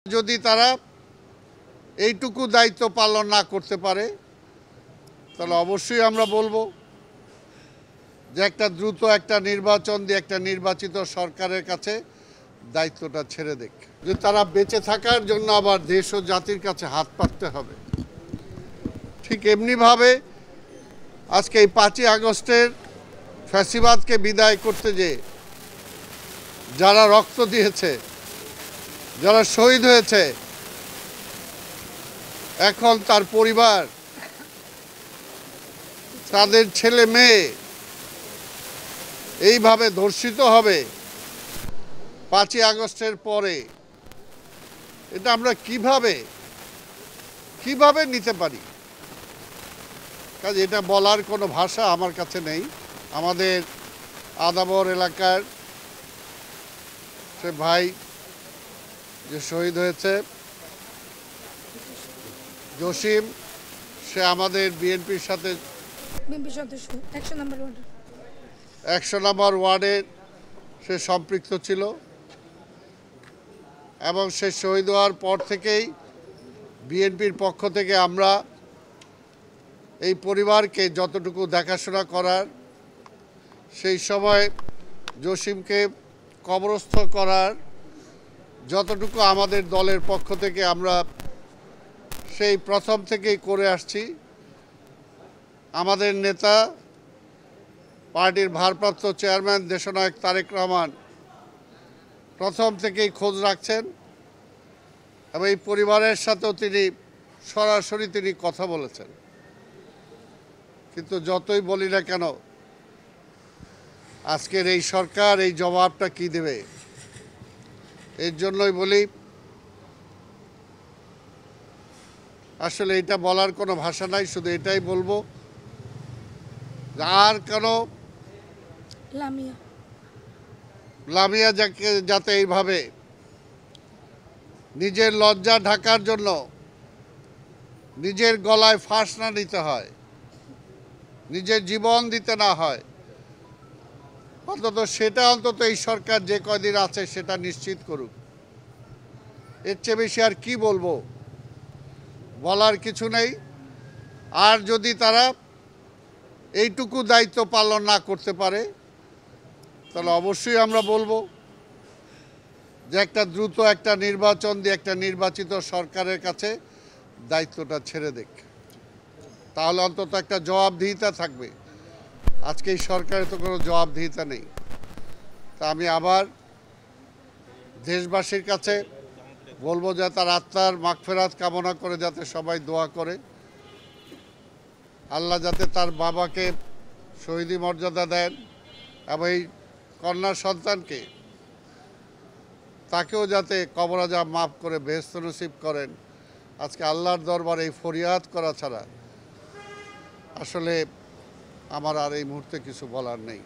যদি তারা এইটুকু দায়িত্ব পালন না করতে পারে তাহলে অবশ্যই আমরা বলবো যে একটা দ্রুত একটা নির্বাচন দিয়ে একটা নির্বাচিত সরকারের কাছে দায়িত্বটা ছেড়ে দেখ। যে তারা বেঁচে থাকার জন্য আবার দেশ ও জাতির কাছে হাত পাততে হবে। ঠিক এমনিভাবে আজকে এই 5ই আগস্টের ফ্যাসিবাদকে বিদায় করতে যে যারা রক্ত দিয়েছে, যারা শহীদ হয়েছে, এখন তার পরিবার, তাদের ছেলে মেয়ে এইভাবে ধর্ষিত হবে 5ই আগস্টের পরে, এটা আমরা কিভাবে নিতে পারি? কাজে এটা বলার কোনো ভাষা আমার কাছে নেই। আমাদের আদাবর এলাকার সে ভাই যে শহীদ হয়েছে জসিম, সে আমাদের বিএনপির সাথে 100 নম্বর ওয়ার্ডের সে সম্পৃক্ত ছিল এবং সে শহীদ হওয়ার পর থেকেই বিএনপির পক্ষ থেকে আমরা এই পরিবারকে যতটুকু দেখাশোনা করার, সেই সময় জসিমকে কবরস্থ করার যতটুকু আমাদের দলের পক্ষ থেকে আমরা সেই প্রথম থেকেই করে আসছি। আমাদের নেতা, পার্টির ভারপ্রাপ্ত চেয়ারম্যান দেশনায়ক তারেক রহমান প্রথম থেকেই খোঁজ রাখছেন এবং এই পরিবারের সাথেও তিনি সরাসরি কথা বলেছেন। কিন্তু যতই বলি না কেন, আজকের এই সরকার এই জবাবটা কি দেবে? এর জন্যই বলি, আসলে এটা বলার কোনো ভাষা নাই। শুধু এটাই বলবো, আর কোনো লামিয়া যাতে এইভাবে নিজের লজ্জা ঢাকার জন্য নিজের গলায় ফাঁস না নিতে হয়, নিজের জীবন দিতে না হয়, সেটা অন্তত এই সরকার যে কয়দিন আছে সেটা নিশ্চিত করুক। এর চেয়ে বেশি আর কি বলবো? বলার কিছু নেই। আর যদি তারা এইটুকু দায়িত্ব পালন না করতে পারে তাহলে অবশ্যই আমরা বলবো যে একটা দ্রুত একটা নির্বাচন দিয়ে একটা নির্বাচিত সরকারের কাছে দায়িত্বটা ছেড়ে দেখ। তাহলে অন্তত একটা জবাবদিহিতা থাকবে। আজকে এই সরকারের তো কোনো জবাবদিহিতা নেই। তা আমি আবার দেশবাসীর কাছে বলবো যে তার আত্মার মাগফিরাত কামনা করে যাতে সবাই দোয়া করে, আল্লাহ যাতে তার বাবাকে শহীদি মর্যাদা দেন এবং এই কন্যা সন্তানকে, তাকেও যাতে কবর আযাব মাফ করে বেহেশত নসিব করেন। আজকে আল্লাহর দরবারে এই ফরিয়াদ করা ছাড়া আসলে আমার আর এই মুহূর্তে কিছু বলার নেই।